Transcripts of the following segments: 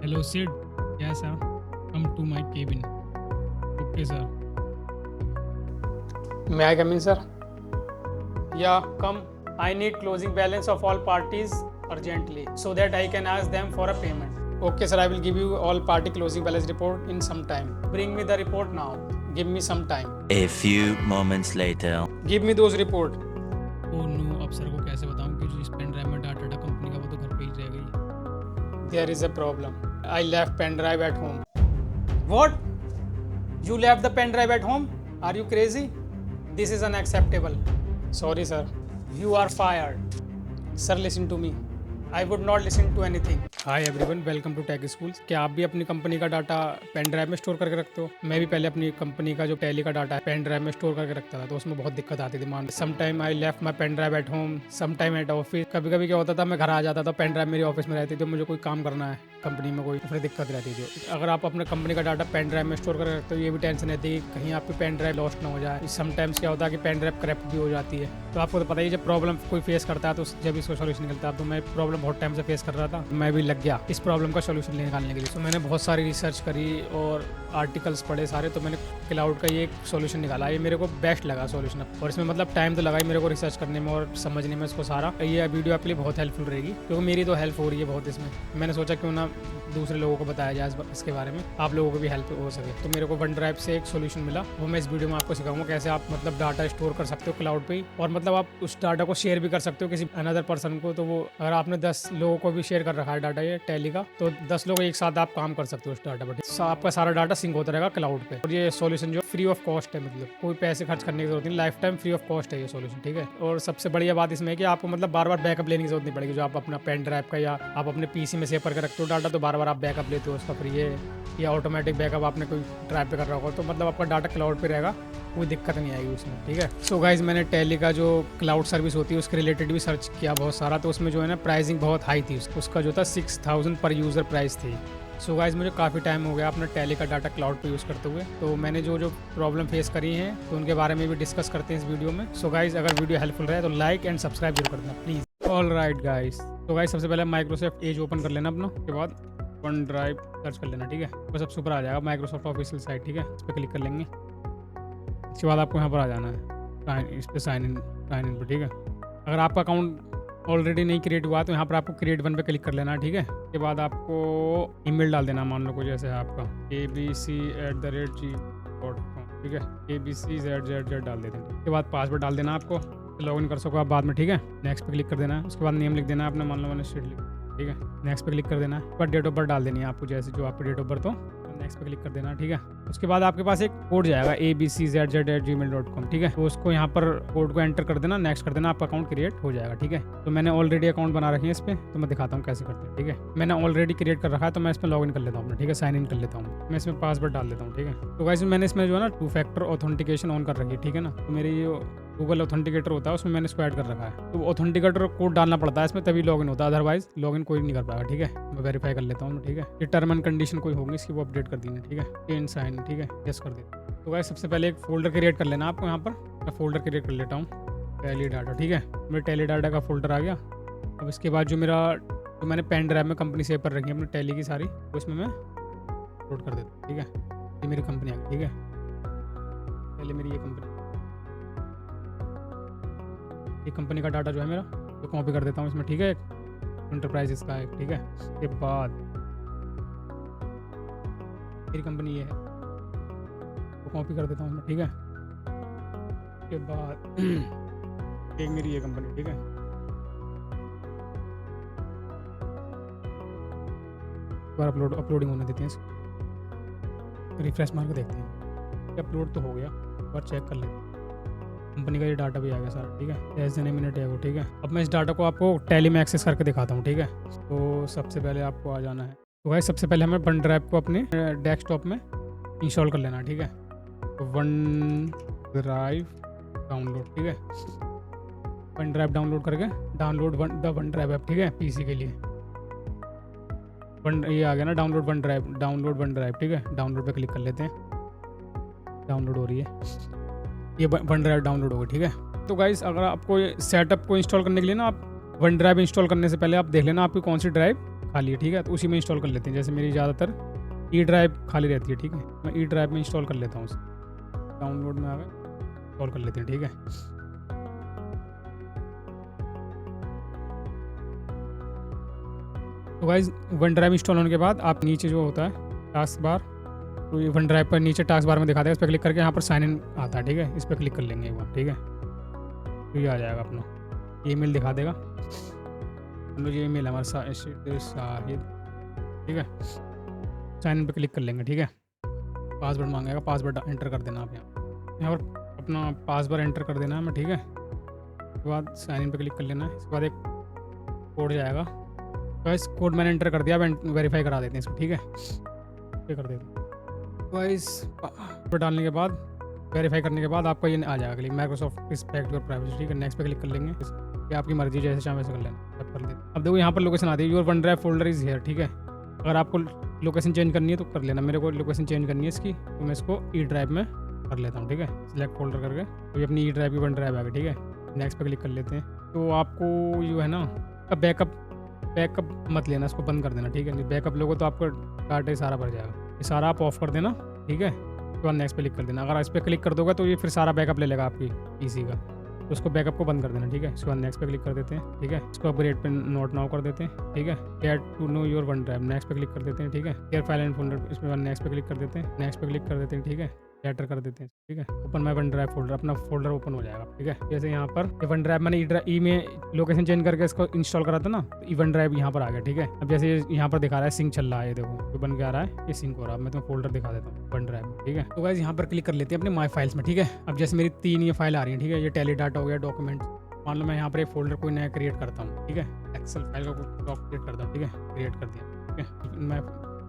Hello, Sid. Yes, sir. Come to my cabin. Okay, sir. May I come in, sir? Yeah, come. I need closing balance of all parties urgently so that I can ask them for a payment. Okay, sir. I will give you all party closing balance report in some time. Bring me the report now. Give me some time. A few moments later. Give me those report. Oh no, अब sir को कैसे बताऊं कि जो इस pen drive में data था company का वो तो घर पे ही रह गई। There is a problem. I left pen drive at home. What? You left the pen drive at home? Are you crazy? This is unacceptable. Sorry, sir. You are fired. Sir, listen to me. I would not listen to anything. Hi everyone, welcome to Tech Schools. क्या आप भी अपनी company का data pen drive में store करके रखते हो? मैं भी पहले अपनी कंपनी का जो टैली का डाटा है पेन ड्राइव में स्टोर करके रखता था, तो उसमें बहुत दिक्कत आती थी। मान some time I left my pen drive at home, some time at office. कभी कभी क्या होता था, मैं घर आ जाता था, पेन ड्राइव मेरी ऑफिस में रहती थी, मुझे कोई काम करना है कंपनी में कोई, तो फिर दिक्कत रहती थी। अगर आप अपने कंपनी का डाटा पेन ड्राइव में स्टोर करके रखते हो, ये भी टेंशन रहती है कि कहीं आपकी पेन ड्राइव लॉस्ट ना हो जाए। समटाइम्स क्या होता है कि पेन ड्राइव करप्ट भी हो जाती है। तो आपको तो पता ही, जब प्रॉब्लम कोई फेस करता है तो जब इसको सोल्यूशन निकलता है। तो मैं प्रॉब्लम बहुत टाइम से फेस कर रहा था, मैं भी लग गया इस प्रॉब्लम का सोल्यूशन निकालने के लिए। तो मैंने बहुत सारी रिसर्च करी और आर्टिकल्स पढ़े सारे, तो मैंने क्लाउड का ये एक सोल्यूशन निकाला। ये मेरे को बेस्ट लगा सोल्यूशन, और इसमें मतलब टाइम तो लगा ही मेरे को रिसर्च करने में और समझने में इसको सारा। ये वीडियो आपके लिए बहुत हेल्पफुल रहेगी, क्योंकि मेरी तो हेल्प हो रही है बहुत इसमें। मैंने सोचा क्यों ना दूसरे लोगों को बताया जाए इसके बारे में, आप लोगों को भी हेल्प हो सके। तो मेरे को वन ड्राइव से एक सोल्यूशन मिला, वो मैं इस वीडियो में आपको सिखाऊंगा कैसे आप मतलब डाटा स्टोर कर सकते हो क्लाउड पे ही, और मतलब आप उस डाटा को शेयर भी कर सकते हो किसी अनदर पर्सन को। तो वो अगर आपने 10 लोगों को भी शेयर कर रखा है डाटा ये टैली का, तो 10 लोग एक साथ आप काम कर सकते हो उस डाटा पर। आपका सारा डाटा सिंक होता रहेगा क्लाउड पे। और ये सोल्यूशन जो फ्री ऑफ कॉस्ट है, मतलब कोई पैसे खर्च करने की जरूरत नहीं, life time free of cost है ये सोल्यूशन, ठीक है। और सबसे बढ़िया बात इसमें है कि आपको मतलब बार बार बैकअप लेने की जरूरत नहीं पड़ेगी। जो आप अपना पेन ड्राइव का या आप अपने पीसी में सेव करके रखते हो डाटा, तो बार बार आप बैकअप लेते हो उसका, फिर ये या ऑटोमेटिक बैकअप आपने कोई ड्राइव पे कर रहा होगा, तो मतलब आपका डाटा क्लाउड पे रहेगा, कोई दिक्कत नहीं आएगी उसमें, ठीक है। सो गाइज, मैंने टैली का जो क्लाउड सर्विस होती है उसके रिलेटेड भी सर्च किया बहुत सारा, तो उसमें जो है ना प्राइसिंग बहुत हाई थी। उसका जो था 6000 पर यूज़र प्राइस थी। सो गाइज, मुझे काफ़ी टाइम हो गया अपना टैली का डाटा क्लाउड पे यूज़ करते हुए, तो मैंने जो प्रॉब्लम फेस करी है तो उनके बारे में भी डिस्कस करते हैं इस वीडियो में। सो गाइज, अगर वीडियो हेल्पफुल रहे तो लाइक एंड सब्सक्राइब जरूर कर देना प्लीज़। ऑल राइट गाइज, तो गाइज सबसे पहले माइक्रोसॉफ्ट एज ओपन कर लेना अपना, उसके बाद वन ड्राइव सर्च कर लेना, ठीक है। वो सबसे ऊपर आ जाएगा माइक्रोसॉफ्ट ऑफिशियल साइट, ठीक है। इस पर क्लिक कर लेंगे, इसके बाद आपको यहाँ पर आ जाना है इस पर साइन इन पर, ठीक है। अगर आपका अकाउंट ऑलरेडी नहीं क्रिएट हुआ तो यहाँ पर आपको क्रिएट वन पे क्लिक कर लेना है, ठीक है। उसके बाद आपको ईमेल डाल देना, मान लो कोई जैसे है आपका abc@gmail.com, ठीक है। abc@z डाल देते हैं। उसके बाद पासवर्ड डाल देना, आपको लॉगिन कर सको आप बाद में, ठीक है। नेक्स्ट पे क्लिक कर देना है। उसके बाद नेम लिख देना है अपना, मान लो मैंने स्ट्रीट लिख, ठीक है। नेक्स्ट पे क्लिक कर देना है। पर डेट ऑफ बर्थ डाल देनी है आपको, जैसे जो आपकी डेट ऑफ बर्थ हो। नेक्स्ट पे क्लिक कर देना, ठीक है। उसके बाद आपके पास एक कोड जाएगा abcz@gmail.com, ठीक है। तो उसको यहाँ पर कोड को एंटर कर देना, नेक्स्ट कर देना, आपका अकाउंट क्रिएट हो जाएगा, ठीक है। तो मैंने ऑलरेडी अकाउंट बना रखी है इस पर, तो मैं दिखाता हूँ कैसे करते हैं, ठीक है। मैंने ऑलरेडी क्रिएट कर रखा है, तो मैं इसमें लॉगिन कर लेता हूँ अपना, ठीक है। साइन इन कर लेता हूँ मैं, इसमें पासवर्ड डाल देता हूँ, ठीक है। तो गाइस, मैंने इसमें जो है ना 2 फैक्टर ऑथेंटिकेशन ऑन कर रखी है, ठीक है ना। तो मेरी जो गूगल ऑथेंटिकेटर होता है उसमें मैंने इसको ऐड कर रखा है, तो ऑथेंटिकेटर कोड डालना पड़ता है इसमें, तभी लॉगिन होता है, अदरवाइज लॉगिन कोई नहीं कर पाएगा, ठीक है। मैं वेरीफाई कर लेता हूँ, ठीक है। ये टर्म एंड कंडीशन कोई होगी इसकी, वो अपडेट कर देना, ठीक है। इन साइन, ठीक है, यस कर देना। तो गाइस, सबसे पहले एक फोल्डर क्रिएट कर लेना आपको। यहाँ पर मैं फोल्डर क्रिएट कर लेता हूँ, टैली डाटा, ठीक है। मेरे टैली डाटा का फोल्डर आ गया। अब इसके बाद जो मैंने पेन ड्राइव में कंपनी सेव कर रखी है अपनी टैली की सारी, तो इसमें मैं अपलोड कर देता हूँ, ठीक है। ये मेरी कंपनी आ गई, ठीक है। पहले मेरी ये कंपनी का डाटा जो है मेरा, तो कॉपी कर देता हूँ इसमें, ठीक है। एंटरप्राइज इसका है, ठीक है। उसके बाद मेरी कंपनी ये है, तो कॉपी कर देता हूँ इसमें, ठीक है। उसके बाद एक मेरी ये कंपनी, ठीक है। बार अपलोडिंग होने देते हैं इसको, रिफ्रेश मार के देखते हैं। अपलोड तो हो गया, एक बार चेक कर लेते हैं। कंपनी का ये डाटा भी आ गया सारा, ठीक है। ऐसे नहीं मिनट है वो, ठीक है। अब मैं इस डाटा को आपको टैली में एक्सेस करके दिखाता हूँ, ठीक है। तो सबसे पहले आपको आ जाना है, तो भाई सबसे पहले हमें वन ड्राइव को अपने डेस्कटॉप में इंस्टॉल कर लेना, ठीक है। तो वन ड्राइव डाउनलोड, ठीक है। वन ड्राइव डाउनलोड करके डाउनलोड वन ड्राइव ऐप, ठीक है, पीसी के लिए। ये आ गया ना, डाउनलोड वन ड्राइव, ठीक है। डाउनलोड पे क्लिक कर लेते हैं, डाउनलोड हो रही है, ये वन ड्राइव डाउनलोड होगा, ठीक है। तो गाइस, अगर आपको सेटअप को इंस्टॉल करने के लिए ना, आप वन ड्राइव इंस्टॉल करने से पहले आप देख लेना आपकी कौन सी ड्राइव खाली है, ठीक है, तो उसी में इंस्टॉल कर लेते हैं। जैसे मेरी ज़्यादातर ई ड्राइव खाली रहती है, ठीक है, मैं ई ड्राइव में इंस्टॉल कर लेता हूँ उसे। डाउनलोड में आ गए, इंस्टॉल कर लेते हैं, ठीक है। तो गाइस वन ड्राइव इंस्टॉल होने के बाद आप नीचे जो होता है टास्क बार, तो ये वन ड्राइव पर नीचे टास्क बार में दिखा देगा, इस पर क्लिक करके यहाँ पर साइन इन आता है, ठीक है, इस पर क्लिक कर लेंगे एक बार, ठीक है, तो ये आ जाएगा अपना ईमेल दिखा देगा। मतलब ये ईमेल हमारा शाहिद, ठीक है, साइन इन पर क्लिक कर लेंगे, ठीक है। पासवर्ड मांगेगा, पासवर्ड एंटर कर देना आप यहाँ पर अपना पासवर्ड एंटर कर देना है मैं, ठीक है। उसके बाद साइन इन पर क्लिक कर लेना है, इसके बाद एक कोड जाएगा, तो इस कोड मैंने एंटर कर दिया, अब वेरीफाई करा देते हैं इसको, ठीक है, ये कर देते हैं। तो इस पर डालने के बाद वेरीफाई करने के बाद आपको ये आ जाएगा click Microsoft respect your privacy, ठीक है, नेक्स्ट पे क्लिक कर लेंगे। ये आपकी मर्जी जैसे चाहे वैसे कर लेना, सब कर लेते। अब देखो यहाँ पर लोकेशन आती है, your OneDrive folder is here, ठीक है। अगर आपको लोकेशन चेंज करनी है तो कर लेना, मेरे को लोकेशन चेंज करनी है इसकी, तो मैं इसको ई ड्राइव में कर लेता हूँ, ठीक है, सिलेक्ट फोल्डर करके, तो ये अपनी ई ड्राइव की वन ड्राइव आ गई, ठीक है। नेक्स्ट पे क्लिक कर लेते हैं। तो आपको जो है ना बैकअप मत लेना, इसको बंद कर देना, ठीक है। बैकअप लोगो तो आपका डाटा ही सारा भर जाएगा, ये सारा आप ऑफ कर देना, ठीक है। उसके बाद नेक्स्ट पे क्लिक कर देना। अगर इस पर क्लिक कर दोगे तो ये फिर सारा बैकअप ले लेगा आपकी पीसी का, तो उसको बैकअप को बंद कर देना, ठीक है। उसके बाद नेक्स्ट पे क्लिक कर देते हैं, ठीक है। इसको अपग्रेड पे नोट नाउ कर देते हैं, ठीक है। Get to know your OneDrive, next पे क्लिक कर देते हैं, ठीक है। केयर फाइल एंड फोल्डर, इसमें नेक्स्ट पे क्लिक कर देते हैं, नेक्स्ट पे क्लिक कर देते हैं, ठीक है। लेटर कर देते हैं, ठीक है। Open my one drive folder, अपना फोल्डर ओपन हो जाएगा, ठीक है। जैसे यहाँ पर ये वन ड्राइव मैंने ई में लोकेशन चेंज करके इसको इंस्टॉल करा था ना, तो ई वन ड्राइव यहाँ पर आ गया, ठीक है। अब जैसे यहाँ पर दिखा रहा है सिंक चल रहा है, देखो ये बन के आ रहा है, ये सिंक हो रहा है। मैं तुम्हें फोल्डर दिखा देता हूँ वन ड्राइव में, ठीक है। तो गाइस यहाँ पर क्लिक कर लेते हैं अपने माई फाइल्स में, ठीक है। अब जैसे मेरी 3 ये फाइल आ रही है, ठीक है। ये टेली डाटा हो गया, डॉक्यूमेंट, मान लो मैं यहाँ पर एक फोल्डर कोई नया क्रिएट करता हूँ, ठीक है। एक्सेल फाइल का क्रिएट करता हूँ, ठीक है, क्रिएट कर दिया, ठीक है।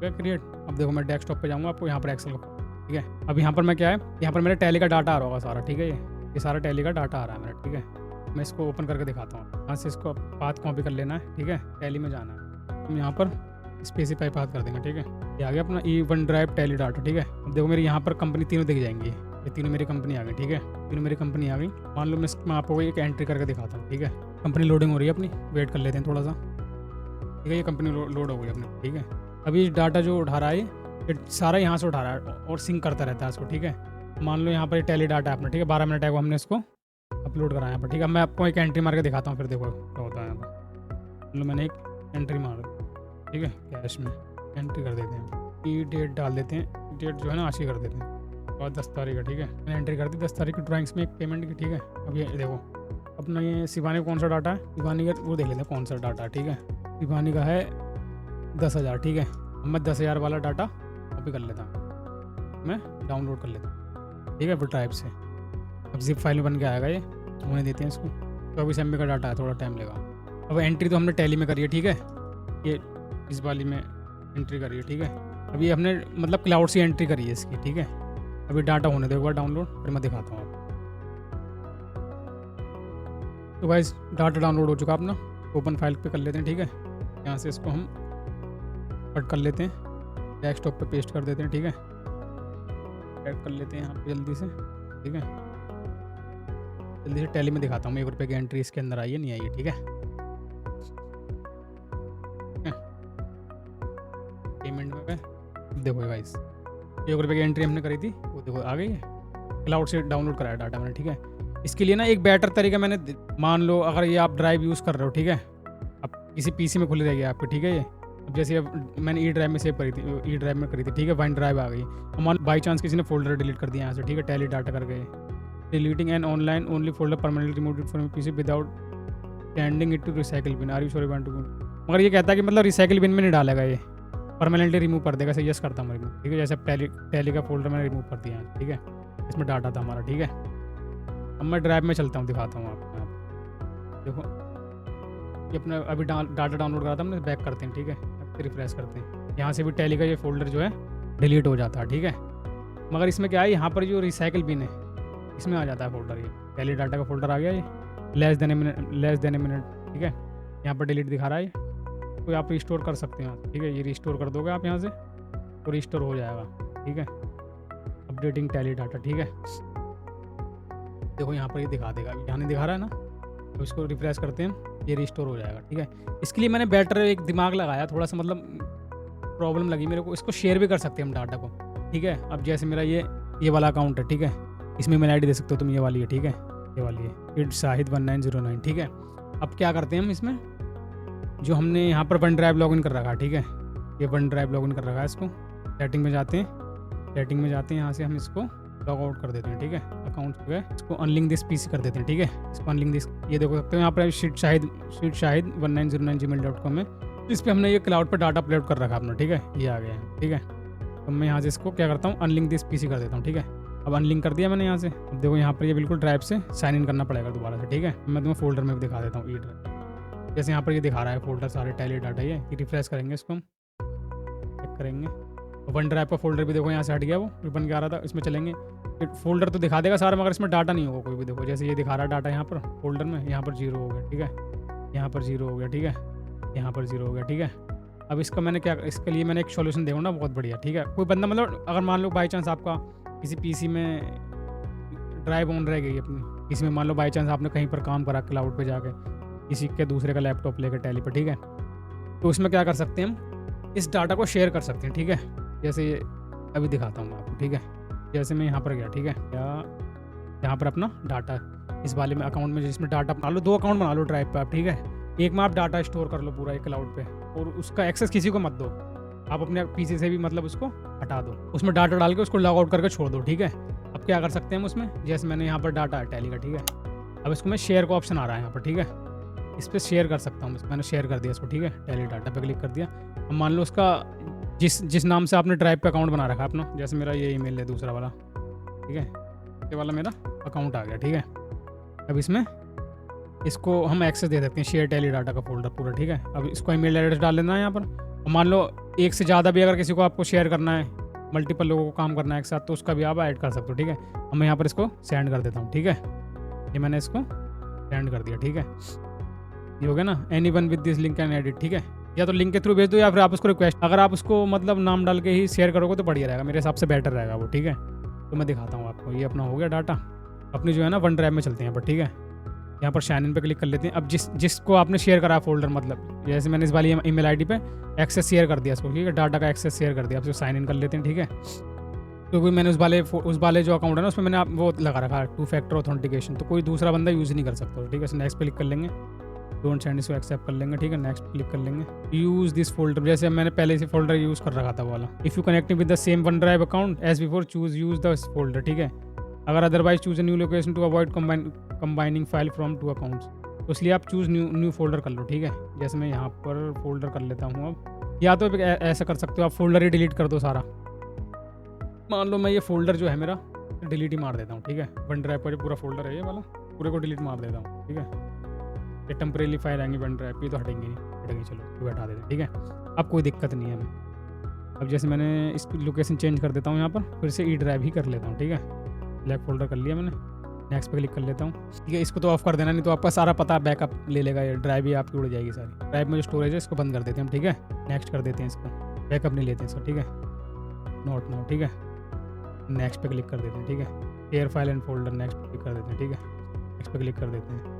मैं क्रिएट, अब देखो मैं डेस्कटॉप पे जाऊँगा, आपको यहाँ पर एक्सेल का, ठीक है। अब यहाँ पर मैं क्या है, यहाँ पर मेरा टैली का डाटा आ रहा होगा सारा, ठीक है। ये सारा टैली का डाटा आ रहा है मेरा, ठीक है। मैं इसको ओपन करके दिखाता हूँ, यहाँ से इसको पाथ कॉपी कर लेना है, ठीक है। टैली में जाना है, हम यहाँ पर स्पेसिफाई पाथ कर देंगे, ठीक है। ये आ गया अपना ई वन ड्राइव टैली डाटा, ठीक है। अब देखो मेरी यहाँ पर कंपनी तीनों दिख जाएंगी, ये तीनों मेरी कंपनी आ गई, ठीक है। तीनों मेरी कंपनी आ गई। मान लो मैं आपको एक एंट्री करके दिखाता हूँ, ठीक है। कंपनी लोडिंग हो रही है अपनी, वेट कर लेते हैं थोड़ा सा, ठीक है। ये कंपनी लोड हो गई अपनी, ठीक है। अभी डाटा जो उठा रहा है ये सारा यहाँ से उठा रहा है और सिंक करता रहता है इसको, ठीक है। मान लो यहाँ पर टैली डाटा है अपना, ठीक है। 12 मिनट है वो हमने इसको अपलोड करा यहाँ पर, ठीक है। मैं आपको एक एंट्री मार के दिखाता हूँ, फिर देखो क्या होता है यहाँ पर। मतलब मैंने एक एंट्री मार दी, ठीक है, कैश में एंट्री कर देते हैं, ई डेट डाल देते हैं, डेट जो है ना आज की कर देते हैं, और 10 तारीख है, ठीक है। मैंने एंट्री कर दी 10 तारीख की ड्राइंग्स में एक पेमेंट की, ठीक है। अब ये देखो अपना ये शिवानी का कौन सा डाटा है, शिवानी का वो देख लेते हैं कौन सा डाटा है, ठीक है। शिवानी का है 10,000, ठीक है। अब मैं 10,000 वाला डाटा कॉपी कर लेता हूँ, मैं डाउनलोड कर लेता हूँ, ठीक है, वो टाइप से। अब जिप फाइल में बन के आएगा ये, होने देते हैं इसको। 24 MB का डाटा है, थोड़ा टाइम लेगा। अब एंट्री तो हमने टैली में करी है, ठीक है। ये इस वाली में एंट्री करी है, ठीक है। अभी हमने मतलब क्लाउड से एंट्री करी है इसकी, ठीक है। अभी डाटा होने देगा डाउनलोड, फिर मैं दिखाता हूँ आपको। तो गाइस डाटा डाउनलोड हो चुका अपना, ओपन फाइल पे कर लेते हैं, ठीक है। यहाँ से इसको हम कट कर लेते हैं, डेस्कटॉप पे पेस्ट कर देते हैं, ठीक है। ऐड कर लेते हैं यहाँ पे जल्दी से, ठीक है। जल्दी से टैली में दिखाता हूँ मैं, 1 रुपये की एंट्री इसके अंदर आई है नहीं आई है, ठीक है। पेमेंट में देखो गाइस 1 रुपये की एंट्री हमने करी थी, वो देखो आ गई है। क्लाउड से डाउनलोड कराया डाटा मैंने, ठीक है। इसके लिए ना एक बेटर तरीका मैंने, मान लो अगर ये आप ड्राइव यूज़ कर रहे हो, ठीक है। अब किसी पीसी में खुली रहेगी आपकी, ठीक है। ये अब जैसे अब मैंने ई ड्राइव में सेव करी थी, ई ड्राइव में करी थी, ठीक है। वन ड्राइव आ गई। अब मान बाई चांस किसी ने फोल्डर डिलीट कर दिया यहाँ से, ठीक है, टैली डाटा कर गए। Deleting an online only folder permanently remove it from PC without sending it to recycle bin, are you sure want to. मगर ये कहता है कि मतलब रिसाइकिल बिन में नहीं डालेगा, ये परमानेंटली रिमूव कर देगा। सही यस करता हूँ मैं, ठीक है। जैसे टैली का फोल्डर मैंने रिमूव कर दिया, ठीक है। इसमें डाटा था हमारा, ठीक है। अब मैं ड्राइव में चलता हूँ, दिखाता हूँ आपको। यहाँ देखो ये अपना अभी डाटा डाउनलोड करा था हमने, बैक करते हैं, ठीक है। रिफ्रेश करते हैं, यहाँ से भी टैली का ये फोल्डर जो है डिलीट हो जाता है, ठीक है। मगर इसमें क्या है, यहाँ पर जो रिसाइकिल बिन है इसमें आ जाता है फोल्डर, ये टैली डाटा का फोल्डर आ गया, ये लेस देन ए मिनट, ठीक है। यहाँ पर डिलीट दिखा रहा है, तो आप रिस्टोर कर सकते हैं, ठीक है। ये रिस्टोर कर दोगे आप यहाँ से तो रिस्टोर हो जाएगा, ठीक है। अपडेटिंग टैली डाटा, ठीक है। देखो यहाँ पर ये दिखा देगा, यहाँ नहीं दिखा रहा है ना, तो इसको रिफ्रेश करते हैं, ये रिस्टोर हो जाएगा, ठीक है। इसके लिए मैंने बेटर एक दिमाग लगाया, थोड़ा सा मतलब प्रॉब्लम लगी मेरे को। इसको शेयर भी कर सकते हैं हम डाटा को, ठीक है। अब जैसे मेरा ये वाला अकाउंट है, ठीक है, इसमें ईमेल आईडी दे सकते हो तुम, ये वाली है, ठीक है, ये वाली है idshahid1909, ठीक है। अब क्या करते हैं हम इसमें, जो हमने यहाँ पर वन ड्राइव लॉगिन कर रखा है, ठीक है, ये वन ड्राइव लॉगिन कर रखा है, इसको सेटिंग में जाते हैं, यहाँ से हम इसको लॉग आउट कर देते हैं, ठीक है। अकाउंट हो गए, इसको अनलिंक दिस पीसी कर देते हैं, ठीक है। इसको अनलिंक दिस, ये देखो सकते हो यहाँ पर शीट शाहिद 1909gmail.com है, इस पर हमने ये क्लाउड पर डाटा अपलोड कर रखा अपना, ठीक है, ये आ गया है, ठीक है। तो मैं यहाँ से इसको क्या करता हूँ, अनलिंक दिस पीसी कर देता हूँ, ठीक है। अब अनलिंक कर दिया मैंने यहाँ से। अब देखो यहाँ पर ये बिल्कुल ड्राइव से साइन इन करना पड़ेगा दोबारा से, ठीक है। मैं तुम्हें फोल्डर में भी दिखा देता हूँ, ई ड्राइव, जैसे यहाँ पर ये दिखा रहा है फोल्डर सारे टैली डाटा, ये रिफ्रेश करेंगे इसको, हम चेक करेंगे। वन ड्राइव का फोल्डर भी देखो यहाँ से हट गया, वो बन के आ रहा था, इसमें चलेंगे, फोल्डर तो दिखा देगा सारा, मगर इसमें डाटा नहीं होगा कोई भी। देखो जैसे ये दिखा रहा है डाटा यहाँ पर फोल्डर में, यहाँ पर 0 हो गया, ठीक है, यहाँ पर 0 हो गया, ठीक है, यहाँ पर 0 हो गया, ठीक है। अब इसका मैंने क्या, इसके लिए मैंने एक सॉल्यूशन देखा ना, बहुत बढ़िया, ठीक है। कोई बंदा मतलब अगर मान लो बाई चांस आपका किसी पीसी में ड्राइव ऑन रह गई अपनी, इसमें मान लो बाई चांस आपने कहीं पर काम करा क्लाउड पे जाके, किसी के दूसरे का लैपटॉप लेकर टैली पर, ठीक है, तो उसमें क्या कर सकते हैं हम, इस डाटा को शेयर कर सकते हैं, ठीक है। जैसे ये अभी दिखाता हूँ मैं आपको, ठीक है। जैसे मैं यहाँ पर गया, ठीक है, या यहाँ पर अपना डाटा इस वाले में अकाउंट में, जिसमें डाटा बना लो, 2 अकाउंट बना लो ड्राइव पे आप, ठीक है। एक में आप डाटा स्टोर कर लो पूरा एक क्लाउड पे, और उसका एक्सेस किसी को मत दो, आप अपने पीसी से भी मतलब उसको हटा दो, उसमें डाटा डाल के उसको लॉग आउट करके छोड़ दो, ठीक है। अब क्या कर सकते हैं हम उसमें, जैसे मैंने यहाँ पर डाटा है टैली का, ठीक है। अब इसको मैं शेयर का ऑप्शन आ रहा है यहाँ पर, ठीक है, इस पर शेयर कर सकता हूँ, मैंने शेयर कर दिया इसको, ठीक है, टैली डाटा पे क्लिक कर दिया। अब मान लो उसका जिस नाम से आपने ड्राइव पे अकाउंट बना रखा है अपना, जैसे मेरा ये ईमेल है दूसरा वाला, ठीक है, ये वाला मेरा अकाउंट आ गया, ठीक है। अब इसमें इसको हम एक्सेस दे सकते हैं, शेयर टैली डाटा का फोल्डर पूरा, ठीक है। अब इसको ईमेल एड्रेस डाल लेना है यहाँ पर, और मान लो एक से ज़्यादा भी अगर किसी को आपको शेयर करना है, मल्टीपल लोगों को काम करना है एक साथ, तो उसका भी आप ऐड कर सकते हो, ठीक है। अब मैं यहाँ पर इसको सेंड कर देता हूँ, ठीक है, ये मैंने इसको सेंड कर दिया, ठीक है, ये हो गया ना। Anyone with this link can edit, ठीक है, या तो लिंक के थ्रू भेज दो या फिर आप उसको रिक्वेस्ट, अगर आप उसको मतलब नाम डाल के ही शेयर करोगे तो बढ़िया रहेगा, मेरे हिसाब से बेटर रहेगा वो, ठीक है। तो मैं दिखाता हूँ आपको, ये अपना हो गया डाटा, अपनी जो है ना वन ड्राइव में चलते हैं यहाँ पर, ठीक है। यहाँ पर साइन इन पे क्लिक कर लेते हैं। अब जिसको आपने शेयर करा फोल्डर, मतलब जैसे मैंने इस वाली ईमेल आईडी पे एक्सेस शेयर कर दिया इसको, ठीक है, डाटा का एक्सेस शेयर कर दिया, आप साइन इन कर लेते हैं, ठीक है। क्योंकि मैंने उस वाले जो अकाउंट है ना, उसमें मैंने आप वो लगा रखा है 2 फैक्टर ऑथेंटिकेशन, तो कोई दूसरा बंदा यूज़ नहीं कर सकता, ठीक है। नेक्स्ट पे क्लिक कर लेंगे, डोंट सेंड इसको एक्सेप्ट कर लेंगे, ठीक है। नेक्स्ट क्लिक कर लेंगे, यूज़ दिस फोल्डर, जैसे मैंने पहले से फोल्डर यूज़ कर रखा था वाला। If you connecting with the same OneDrive account as before, choose use the folder, ठीक है। अगर otherwise choose a new location to avoid combining file from 2 accounts, तो इसलिए आप चूज़ न्यू फोल्डर कर लो, ठीक है। जैसे मैं यहाँ पर फोल्डर कर लेता हूँ अब, या तो ऐसा कर सकते हो आप फोल्डर ही डिलीट कर दो सारा। मान लो मैं ये फोल्डर जो है मेरा डिलीट ही मार देता हूँ, ठीक है। वन ड्राइव पर जो पूरा फोल्डर है ये वाला, पूरे को डिलीट मार देता हूँ, ठीक है। ये टेम्परेरी फाइल आएंगी वन ड्राइव पे, तो हटेंगी नहीं, हटेंगी, चलो तो हटा देते हैं, ठीक है। अब कोई दिक्कत नहीं है हमें। अब जैसे मैंने इस लोकेशन चेंज कर देता हूँ यहाँ पर, फिर से ई ड्राइव ही कर लेता हूँ, ठीक है। ब्लैक फोल्डर कर लिया मैंने, नेक्स्ट पे क्लिक कर लेता हूँ, ठीक है। इसको तो ऑफ कर देना, नहीं तो आपका सारा पता बैकअप ले लेगा, ये ड्राइव ही आपकी उड़ जाएगी सारी। ड्राइव में जो स्टोरेज है इसको बंद कर देते हैं हम, ठीक है। नेक्स्ट कर देते हैं इसको, बैकअप नहीं लेते हैं इसको, ठीक है, नोट नो, ठीक है। नेक्स्ट पे क्लिक कर देते हैं, ठीक है। Share file and folder, next पे क्लिक कर देते हैं, ठीक है। नेक्स्ट पे क्लिक कर देते हैं,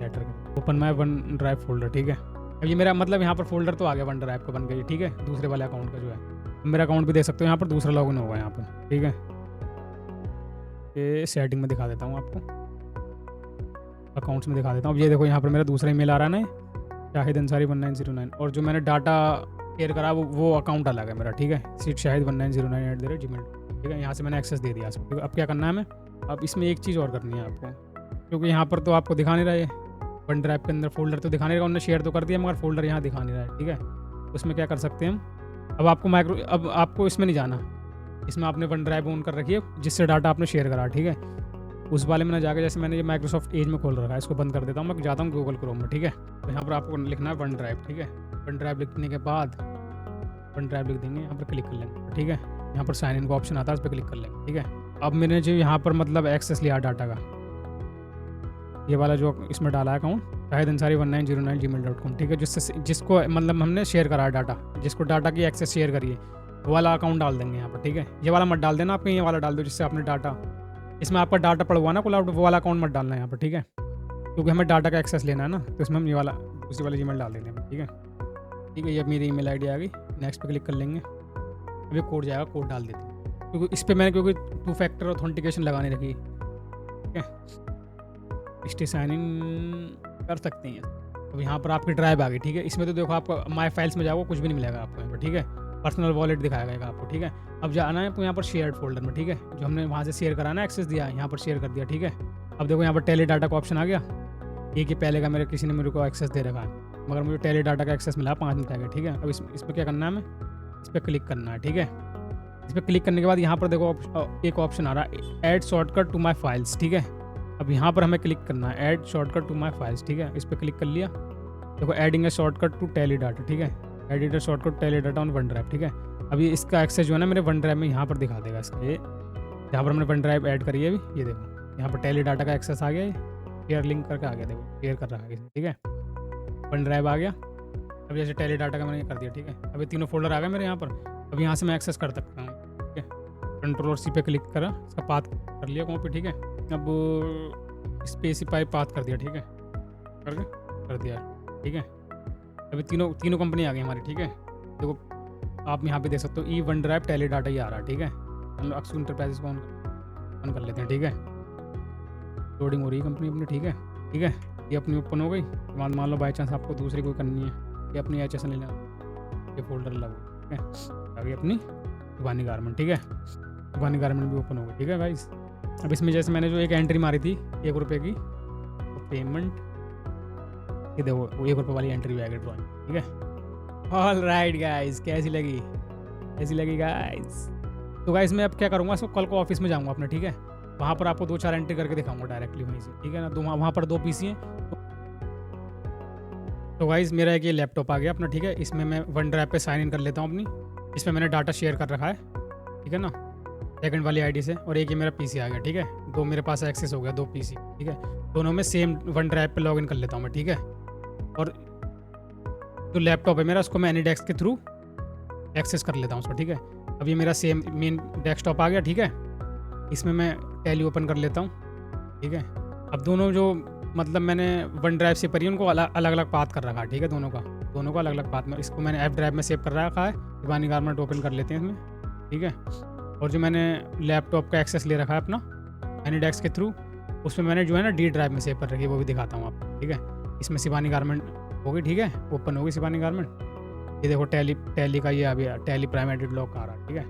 later open my OneDrive folder, ठीक है। अब ये मेरा मतलब यहाँ पर फोल्डर तो आ गया वन ड्राइव का बन गया, ठीक है, दूसरे वाले अकाउंट का जो है। मेरा अकाउंट भी देख सकते हो यहाँ पर, दूसरा लॉगिन होगा यहाँ पर, ठीक है। ये सेटिंग में दिखा देता हूँ आपको, अकाउंट्स में दिखा देता हूँ। अब ये देखो यहाँ पर मेरा दूसरा ईमेल आ रहा है ना, शाहिद अंसारी 1909, और जो मैंने डाटा शेयर करा वो अकाउंट अलग है मेरा, ठीक है, सीट शाहिद 1909@gmail, ठीक है। यहाँ से मैंने एक्सेस दे दिया इसको, ठीक है। अब क्या करना है हमें, अब इसमें एक चीज़ और करनी है आपको, क्योंकि यहाँ पर तो आपको दिखा नहीं रहा है, वन ड्राइव के अंदर फोल्डर तो दिखा नहीं रहा, उन्होंने शेयर तो कर दिया मगर फोल्डर यहाँ दिखा नहीं रहा है, ठीक है। उसमें क्या कर सकते हैं हम, अब आपको इसमें नहीं जाना, इसमें आपने वन ड्राइव ऑन कर रखी है जिससे डाटा आपने शेयर करा, ठीक है। उस वाले में ना जाकर, जैसे मैंने ये माइक्रोसॉफ्ट एज में खोल रखा है, इसको बंद कर देता हूँ, मैं जाता हूँ गूगल क्रोम में, ठीक है। तो यहाँ पर आपको लिखना है वन ड्राइव, ठीक है। वन ड्राइव लिखने के बाद वन ड्राइव लिख देंगे, यहाँ पर क्लिक कर लेंगे, ठीक है। यहाँ पर साइन इन का ऑप्शन आता है, उस पर क्लिक कर लेंगे, ठीक है। अब मैंने जो यहाँ पर मतलब एक्सेस लिया डाटा का, ये वाला जो इसमें डाला है अकाउंट शाहिद अंसारी 1909@gmail.com, ठीक है। जिसको मतलब हमने शेयर करा है डाटा, जिसको डाटा की एक्सेस शेयर करिए, वो वाला अकाउंट डाल देंगे यहाँ पर, ठीक है। ये वाला मत डाल देना, आपके ये वाला डाल दो जिससे आपने डाटा, इसमें आपका डाटा पड़ा हुआ ना क्लाउड, वो वाला अकाउंट मत डालना है यहाँ पर, ठीक है। क्योंकि हमें डाटा का एक्सेस लेना है ना, तो इसमें हम ये वाला दूसरी वाली ईमेल डाल देते हैं, ठीक है। ठीक है, ये अब मेरी ईमेल आईडी आ गई। नेक्स्ट पे क्लिक कर लेंगे। अब ये कोड जाएगा, कोड डाल देते हैं, क्योंकि इस पे मैंने 2 फैक्टर ऑथेंटिकेशन लगाने रखी है, ठीक है। स्टे साइन इन कर सकते हैं। अब यहाँ पर आपकी ड्राइव आ गई, ठीक है। इसमें तो देखो आपको माई फाइल्स में जाओ कुछ भी नहीं मिलेगा आपको यहाँ पर, ठीक है। पर्सनल वॉलेट दिखाएगा आपको, ठीक है। अब जाना है आपको यहाँ पर शेयर्ड फोल्डर में, ठीक है। जो हमने वहाँ से शेयर कराना एक्सेस दिया, यहाँ पर शेयर कर दिया, ठीक है। अब देखो यहाँ पर टेली डाटा का ऑप्शन आ गया। ये कि पहले का किसी ने मेरे को एक्सेस दे रखा है, मगर मुझे टेली डाटा का एक्सेस मिला 5 मिनट आगे, ठीक है। अब इस पर क्या करना है, हमें इस पर क्लिक करना है, ठीक है। इस पर क्लिक करने के बाद यहाँ पर देखो एक ऑप्शन आ रहा है, add shortcut to my files, ठीक है। अब यहाँ पर हमें क्लिक करना है, add shortcut to my files, ठीक है। इस पर क्लिक कर लिया। देखो adding a shortcut to tally data, ठीक है। Added shortcut tally data on OneDrive, ठीक है। अभी इसका एक्सेस जो है ना मेरे वन ड्राइव में यहाँ पर दिखा देगा इसका, ये यहाँ पर हमने वन ड्राइव ऐड करी है अभी, ये देखो यहाँ पर टेली डाटा का एक्सेस आ गया, शेयर लिंक करके आ गया, देखो शेयर कर रहा है, ठीक है। वन ड्राइव आ गया। अब जैसे टेली डाटा का मैंने ये कर दिया, ठीक है। अभी तीनों फोल्डर आ गए मेरे यहाँ पर। अब यहाँ से मैं एक्सेस कर सकता हूँ, ठीक है। कंट्रोल-C पे क्लिक करा, इसका पाथ कर लिया कॉपी, ठीक है। अब स्पेसिफाई पाथ कर दिया, ठीक है, करके कर दिया, ठीक है। अभी तीनों कंपनी आ गई हमारी, ठीक है। देखो आप यहाँ पे देख सकते हो, ई वन ड्राइव टेली डाटा ही आ रहा है, ठीक है। हम लोग अक्सू इंटरप्राइजेस को ऑन कर लेते हैं, ठीक है। लोडिंग हो रही है कंपनी अपनी, ठीक है, ठीक है। ये अपनी ओपन हो गई। मान लो बाई चांस आपको दूसरी कोई करनी है, ये अपनी एच एस ले लेना, ये फोल्डर लगो, ठीक है। आगे अपनी शिवानी गारमेंट, ठीक है। शिवानी गारमेंट भी ओपन हो गई, ठीक है गाइस। अब इसमें जैसे मैंने जो एक एंट्री मारी थी 1 रुपये की, तो पेमेंट ये देखो वो 1 रुपये वाली एंट्री भी आ गई ड्रॉइंग, ठीक है। ऑल राइट गाइस, कैसी लगी गाइस? तो गाइस मैं अब क्या करूँगा, इसको कल को ऑफिस में जाऊँगा अपने, ठीक है। वहाँ पर आपको 2-4 एंट्री करके दिखाऊंगा डायरेक्टली वहीं से, ठीक है ना। वहाँ पर 2 पीसी हैं। तो गाइस मेरा एक ये लैपटॉप आ गया अपना, ठीक है। इसमें मैं वन ड्राइव पे साइन इन कर लेता हूँ अपनी। इसमें मैंने डाटा शेयर कर रखा है, ठीक है ना, सेकंड वाली आईडी से। और एक ये मेरा पीसी आ गया, ठीक है। 2 मेरे पास एक्सेस हो गया, 2 पीसी, ठीक है। दोनों में सेम वन ड्राइव पे लॉग इन कर लेता हूँ मैं, ठीक है। और जो लैपटॉप है मेरा, उसको मैं एनीडेस्क के थ्रू एक्सेस कर लेता हूँ उसको, ठीक है। अब ये मेरा सेम मेन डेस्कटॉप आ गया, ठीक है। इसमें मैं टैली ओपन कर लेता हूँ, ठीक है। अब दोनों जो मतलब मैंने वन ड्राइव से परी उनको अलग अलग पाथ कर रखा है, ठीक है। दोनों का अलग अलग पाथ में, इसको मैंने एफ ड्राइव में सेव कर रखा है। शिवानी गारमेंट ओपन कर लेते हैं इसमें, ठीक है। और जो मैंने लैपटॉप का एक्सेस ले रखा है अपना एनीडेस्क के थ्रू, उसमें मैंने जो है ना डी ड्राइव में सेव कर रखी है, वो भी दिखाता हूँ आपको, ठीक है। इसमें शिवानी गारमेंट हो गई, ठीक है, ओपन होगी शिवानी गारमेंट। ये देखो टैली का ये अभी टैली प्राइम एडिट लॉक आ रहा है, ठीक है।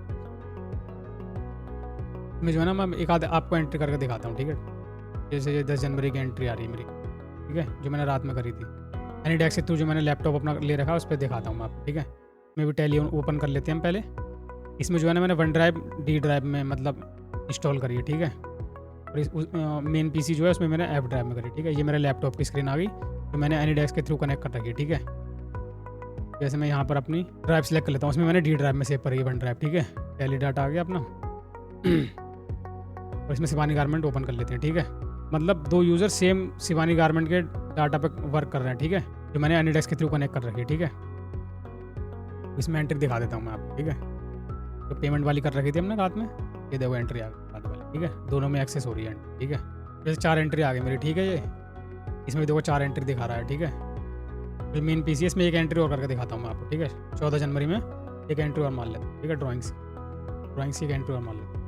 मैं जो है ना मैं एक आध आपको एंट्री करके दिखाता हूँ, ठीक है। जैसे ये 10 जनवरी की एंट्री आ रही है मेरी, ठीक है, जो मैंने रात में करी थी एनीडेस्क के थ्रू। जो मैंने लैपटॉप अपना ले रखा है उस पर दिखाता हूँ मैं आपको, ठीक है। मैं भी टैली ओपन कर लेते हैं पहले। इसमें जो है ना मैंने वन ड्राइव डी ड्राइव में मतलब इंस्टॉल करी है, ठीक है। और इस मेन पीसी जो है उसमें मैंने एफ ड्राइव में करी, ठीक है। ये मेरे लैपटॉप की स्क्रीन आ गई, जो मैंने एनीडेस्क के थ्रू कनेक्ट कर रखी है, ठीक है। जैसे मैं यहाँ पर अपनी ड्राइव सेलेक्ट कर लेता हूँ, उसमें मैंने डी ड्राइव में सेव करी है वन ड्राइव, ठीक है। टैली डाटा आ गया अपना। और इसमें शिवानी गारमेंट ओपन कर लेते हैं, ठीक है। मतलब 2 यूज़र सेम शिवानी गारमेंट के डाटा पे वर्क कर रहे हैं, ठीक है, जो मैंने एनीडेस्क के थ्रू कनेक्ट कर रखी है, ठीक है। इसमें एंट्री दिखा देता हूँ मैं आपको, ठीक है। तो पेमेंट वाली कर रखी थी हमने रात में, ये देखो एंट्री आ गई रात वाली, ठीक है। दोनों में एक्सेस हो रही है एंट्री, ठीक है। जैसे 4 एंट्री आ गई मेरी, ठीक है। ये इसमें देखो 4 एंट्री दिखा रहा है, ठीक है। जो मेन पीसी है इसमें एक एंट्री और करके दिखाता हूँ मैं आपको, ठीक है। 14 जनवरी में एक एंट्री और मान लेते हैं, ठीक है। ड्राइंग्स की एक एंट्री और मान लेते हैं,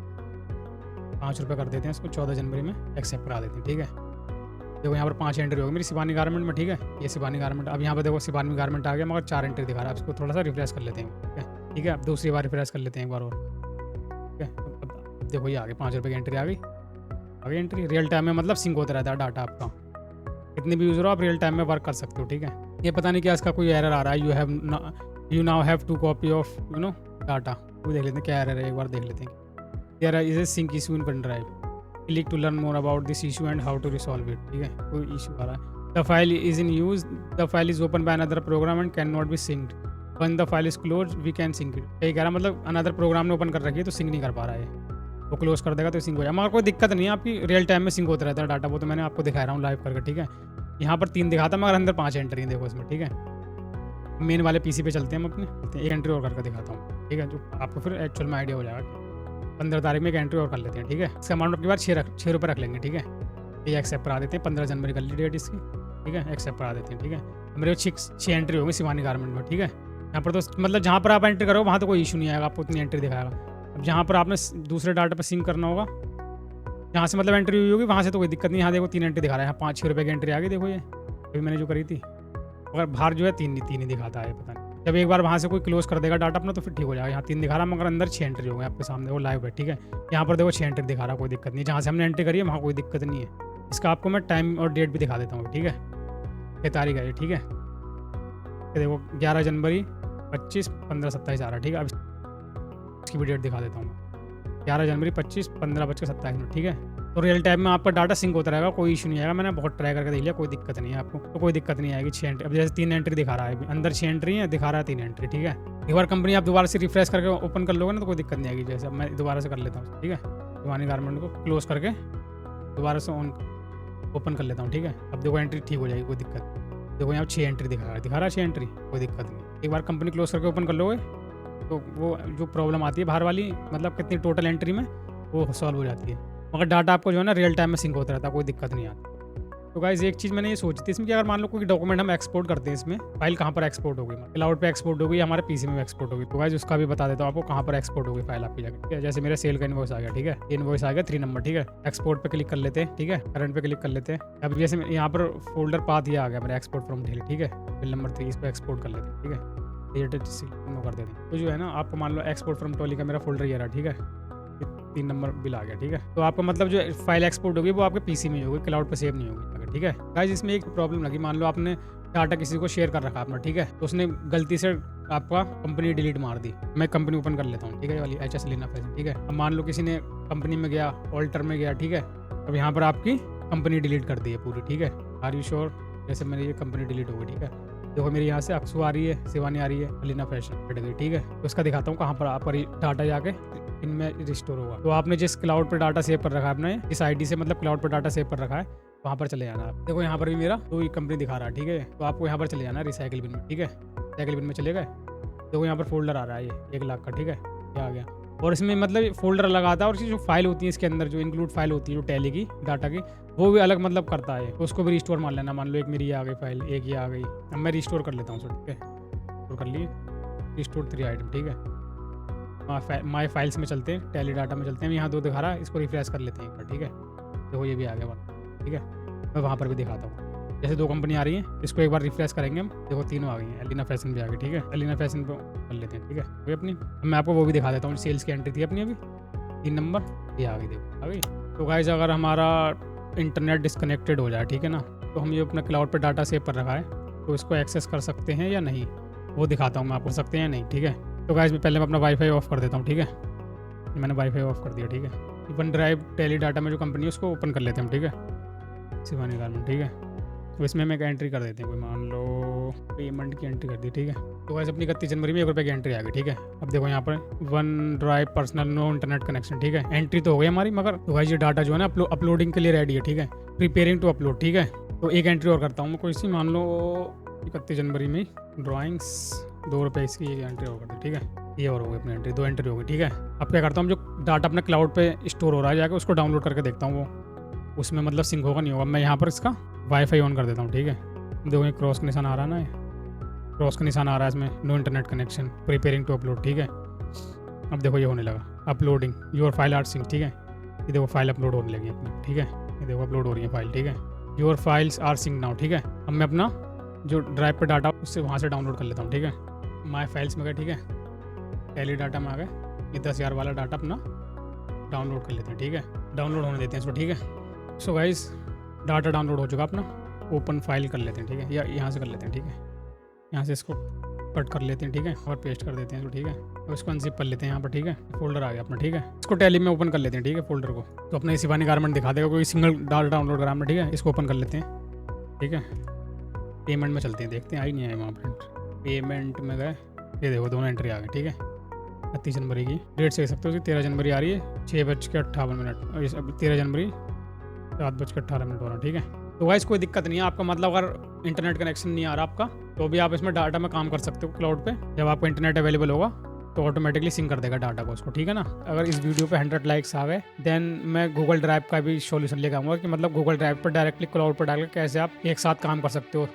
5 रुपये कर देते हैं इसको। 14 जनवरी में एक्सेप्ट करा देते हैं, ठीक है। देखो यहाँ पर 5 एंट्री होगी मेरी शिवानी गारमेंट में, ठीक है। ये शिवानी गारमेंट, अब यहाँ पर देखो शिवानी गारमेंट आ गया, मगर 4 एंट्री दिखा रहा है। इसको थोड़ा सा रिफ्रेश कर लेते हैं, ठीक है, ठीक है। अब दूसरी बार रिफ्रेश कर लेते हैं एक बार और, ठीक है। अब देखो ये आ गई 5 रुपये की एंट्री आ गई एंट्री। रियल टाइम में मतलब सिंक होता रहता है डाटा आपका, कितने भी यूज़र हो आप रियल टाइम में वर्क कर सकते हो, ठीक है। ये पता नहीं क्या इसका कोई एरर आ रहा है, you now have 2 copy of data. वो देख लेते हैं क्या एरर है, एक बार देख लेते हैं। There is a sync issue in OneDrive, click to learn more about this issue and how to resolve it, ठीक है। कोई इशू आ रहा है। The file is in use, the file is open by another program and can not be synced, when the file is close we can sync it. ये कह रहा मतलब अनदर प्रोग्राम ने ओपन कर रखी है तो सिंक नहीं कर पा रहा है, वो क्लोज कर देगा तो सिंक हो जाएगा। मगर कोई दिक्कत नहीं है, आपकी रियल टाइम में सिंक होता रहता है डाटा, वो तो मैंने आपको दिखा रहा हूँ लाइव करके, ठीक है। यहाँ पर 3 दिखाता मगर अंदर 5 एंट्री है, देखो इसमें, ठीक है। मेन वाले पीसी पे चलते हैं हम अपने, एक एंट्री और करके दिखाता हूँ, ठीक है, जो आपको फिर एक्चुअल में आइडिया हो जाएगा। 15 तारीख में एक एंट्री और कर लेते हैं, ठीक है। इसका अमाउंट आपके बाद 6 रुपये रख लेंगे, ठीक है। ये एक्सेप्ट करा देते हैं, 15 जनवरी कर ली डेट इसकी, ठीक है, एक्सेप्ट करा देते हैं, ठीक है। मेरे 6 एंट्री होगी शिवानी गारमेंट में, ठीक है। यहाँ पर तो मतलब जहाँ पर आप एंट्री करोगे वहाँ तो कोई इशू नहीं आएगा, आपको उतनी एंट्री दिखाएगा। अब जहाँ पर आपने दूसरे डाटा पर सिंक करना होगा, जहाँ से मतलब एंट्री हुई होगी वहाँ से तो कोई दिक्कत नहीं। यहाँ देखो 3 एंट्री दिखा रहा है, यहाँ 5-6 रुपये की एंट्री आ गई, देखो ये अभी मैंने जो करी थी। अगर बाहर जो है 3 ही दिखाता है, पता नहीं। जब एक बार वहाँ से कोई क्लोज कर देगा डाटा अपना तो फिर ठीक हो जाएगा। यहाँ 3 दिखा रहा है मगर अंदर 6 एंट्री हो गए आपके सामने, वो लाइव है, ठीक है। यहाँ पर देखो 6 एंट्री दिखा रहा है, कोई दिक्कत नहीं। जहाँ से हमने एंट्री करी है वहाँ कोई दिक्कत नहीं है। इसका आपको मैं टाइम और डेट भी दिखा देता हूँ, ठीक है। ये तारीख है, ठीक है। ये देखो 11 जनवरी 25 15 27 आ रहा है, ठीक है। अब इसकी भी डेट दिखा देता हूँ, 11 जनवरी 25 15:27, ठीक है। तो रियल टाइम में आपका डाटा सिंक होता रहेगा, कोई इशू नहीं आएगा। मैंने बहुत ट्राई करके देख लिया, कोई दिक्कत नहीं है आपको, तो कोई दिक्कत नहीं आएगी। 6 एंट्री, अब जैसे 3 एंट्री दिखा रहा है, अंदर 6 एंट्री है, दिखा रहा है 3 एंट्री, ठीक है। एक बार कंपनी आप दोबारा से रिफ्रेश करके ओपन कर लोगे ना तो कोई दिक्कत नहीं आएगी। जैसे अब मैं दोबारा से कर लेता हूँ, ठीक है। शिवानी गारमेंट को क्लोज करके दोबारा से ओपन कर लेता हूँ, ठीक है। अब देखो एंट्री ठीक हो जाएगी, कोई दिक्कत। देखो यहाँ 6 एंट्री दिखा रहा है 6 एंट्री, कोई दिक्कत नहीं। एक बार कंपनी क्लोज करके ओपन कर लोगे तो वो जो प्रॉब्लम आती है बाहर वाली, मतलब कितनी टोटल एंट्री में, वो सॉल्व हो जाती है। मगर डाटा आपको जो है ना रियल टाइम में सिंक होता रहता है, कोई दिक्कत नहीं आती। तो गाइस एक चीज़ मैंने ये सोची थी इसमें कि अगर मान लो कोई डॉक्यूमेंट हम एक्सपोर्ट करते हैं, इसमें फाइल कहाँ पर एक्सपोर्ट होगी, क्लाउड पे एक्सपोर्ट होगी, हमारे पीसी में एक्सपोर्ट होगी। तो गाइस उसका भी बता देता हूँ आपको कहाँ पर एक्सपोर्ट होगी फाइल आपकी जगह, ठीक है। जैसे मेरा सेल का इनवॉइस आ गया, ठीक है, इनवॉइस आ गया 3 नंबर, ठीक है। एक्सपोर्ट पे क्लिक कर लेते हैं, ठीक है, करंट पे क्लिक कर लेते हैं। अब जैसे यहाँ पर फोल्डर पाथ ये आ गया मेरा एक्सपोर्ट फ्रॉम डेली, ठीक है, बिल नंबर 3, इस पर एक्सपोर्ट कर लेते हैं, ठीक है। ये कर देते हैं। तो जो है ना आपको मान लो एक्सपोर्ट फ्रॉम टॉली का मेरा फोल्डर ये रहा, ठीक है, 3 नंबर बिल आ गया, ठीक है। तो आपका मतलब जो फाइल एक्सपोर्ट होगी वो आपके पीसी में होगी, क्लाउड पे सेव नहीं होगी, ठीक है। गाइस इसमें एक प्रॉब्लम लगी, मान लो आपने डाटा किसी को शेयर कर रखा अपना, ठीक है, तो उसने गलती से आपका कंपनी डिलीट मार दी। मैं कंपनी ओपन कर लेता हूँ, ठीक है, ये वाली HS लेना फैशन, ठीक है। अब मान लो किसी ने कंपनी में गया, ऑल्टर में गया, ठीक है। अब यहाँ पर आपकी कंपनी डिलीट कर दी है पूरी, ठीक है। Are you sure? जैसे मेरी ये कंपनी डिलीट हो गई, ठीक है। देखो मेरी यहाँ से अक्सू आ रही है, शिवानी आ रही है, अलीना फैशन हट गई, ठीक है। तो इसका दिखाता हूँ कहाँ पर आप डाटा जाके इनमें रिस्टोर होगा। तो आपने जिस क्लाउड पर डाटा सेव कर रखा है अपने, इस ID से मतलब क्लाउड पर डाटा सेव कर रखा है, वहाँ पर चले जाना आप। देखो यहाँ पर भी मेरा 2 कंपनी दिखा रहा है, ठीक है। तो आपको यहाँ पर चले जाना रिसाइकिल बिन में, ठीक है। रिसाइकिल बिन में चले गए, देखो यहाँ पर फोल्डर आ रहा है ये 1 लाख का, ठीक है, ये आ गया। और इसमें मतलब फोल्डर अलग आता है और इसकी जो फाइल होती है इसके अंदर जो इंक्लूड फाइल होती है जो टैली की डाटा की, वो भी अलग मतलब करता है। तो उसको भी रिस्टोर मार लेना। मान लो एक मेरी ये आ गई फाइल, एक ये आ गई, अब मैं रिस्टोर कर लेता हूँ, ठीक है। रिस्टोर कर लिए, रिस्टोर 3 आइटम, ठीक है। माई फाइल्स में चलते हैं, टैली डाटा में चलते हैं। यहाँ 2 दिखा रहा है, इसको रिफ्रेश कर लेते हैं एक बार, ठीक है। देखो ये भी आ गया, ठीक है। मैं वहाँ पर भी दिखाता हूँ। जैसे 2 कंपनी आ रही हैं, इसको एक बार रिफ्रेश करेंगे हम, देखो तीनों आ गई हैं। अलीना फैशन भी आ गई, ठीक है। अलीना फैशन पे कर लेते हैं, ठीक है। वही अपनी, मैं आपको वो भी दिखा देता हूँ, सेल्स की एंट्री थी अपनी अभी 3 नंबर, ये आ गई, देखो आ गई। तो गाइस अगर हमारा इंटरनेट डिस्कनेक्टेड हो जाए, ठीक है ना, तो हम ये अपना क्लाउड पर डाटा सेव कर रखा है, तो इसको एक्सेस कर सकते हैं या नहीं, वो दिखाता हूँ मैं आपको, सकते हैं या नहीं, ठीक है। तो गाइस मैं पहले अपना वाईफाई ऑफ कर देता हूँ, ठीक है। मैंने वाईफाई ऑफ कर दिया, ठीक है। वन ड्राइव टैली डाटा में जो कंपनी है उसको ओपन कर लेते हैं, ठीक है, शिवानी गारमेंट, ठीक है। तो इसमें मैं एक एंट्री कर देते हैं, कोई मान लो पेमेंट की एंट्री कर दी, ठीक है। तो वैसे अपनी 31 जनवरी में 1 रुपये की एंट्री आ गई, ठीक है। अब देखो यहाँ पर OneDrive personal no internet connection, ठीक है। एंट्री तो हो गई हमारी, मगर तो भाई ये डाटा जो है ना अपलोडिंग के लिए रेडी है, ठीक है, प्रिपेयरिंग टू अपलोड, ठीक है। तो एक एंट्री और करता हूँ मैं कोई सी, मान लो 31 जनवरी में ड्राइंग्स 2 रुपये इसकी एक एंट्री और कर दी, ठीक है। ये और हो गई अपनी एंट्री, 2 एंट्री हो गई, ठीक है। अब क्या करता हूँ, जो डाटा अपने क्लाउड पे स्टोर हो रहा है जाकर उसको डाउनलोड करके देखता हूँ वो उसमें मतलब सिंक होगा नहीं होगा। मैं यहाँ पर इसका वाईफाई ऑन कर देता हूँ, ठीक है। देखो ये क्रॉस का निशान आ रहा है ना, क्रॉस का निशान आ रहा है इसमें, no internet connection, preparing to upload, ठीक है। अब देखो ये होने लगा, uploading your file are sync, ठीक है। ये देखो फाइल अपलोड होने लगी अपनी, ठीक है। ये देखो अपलोड हो रही है फाइल, ठीक है। Your files are sync now, ठीक है। अब मैं अपना जो ड्राइव पर डाटा उससे वहाँ से डाउनलोड कर लेता हूँ, ठीक है। माई फाइल्स में गए, ठीक है, टैली डाटा में आ गए, ये 10,000 वाला डाटा अपना डाउनलोड कर लेते हैं, ठीक है। डाउनलोड होने देते हैं इसको, ठीक है। सो गाइस डाटा डाउनलोड हो चुका अपना, ओपन फाइल कर लेते हैं, ठीक है, या यहाँ से कर लेते हैं, ठीक है। यहाँ से इसको कट कर लेते हैं, ठीक है, और पेस्ट कर देते हैं इसको, ठीक है। और इसको अनजिप कर लेते हैं यहाँ पर, ठीक है। फोल्डर आ गया अपना, ठीक है। इसको टैली में ओपन कर लेते हैं, ठीक है, फोल्डर को। तो अपने शिवानी गारमेंट दिखा देगा, कोई सिंगल डाटा डाउनलोड करा हमने, ठीक है। इसको ओपन कर लेते हैं, ठीक है। पेमेंट में चलते हैं, देखते हैं आई नहीं आए वहाँ पर। पेमेंट में गए, ये देखो दोनों एंट्री आ गई, ठीक है। 31 जनवरी की डेट से देख सकते हो, 13 जनवरी आ रही है 6:58 और 13 जनवरी 7:18 हो रहा, ठीक है। तो गाइस कोई दिक्कत नहीं है आपका, मतलब अगर इंटरनेट कनेक्शन नहीं आ रहा आपका, तो भी आप इसमें डाटा में काम कर सकते हो क्लाउड पे। जब आपको इंटरनेट अवेलेबल होगा तो ऑटोमेटिकली सिंक कर देगा डाटा को उसको, ठीक है ना। अगर इस वीडियो पे 100 लाइक्स आ गए देन मैं गूगल ड्राइव का भी सॉल्यूशन लेकर आऊँगा कि मतलब गूगल ड्राइव पर डायरेक्टली क्लाउड पर डाल के कैसे आप एक साथ काम कर सकते हो।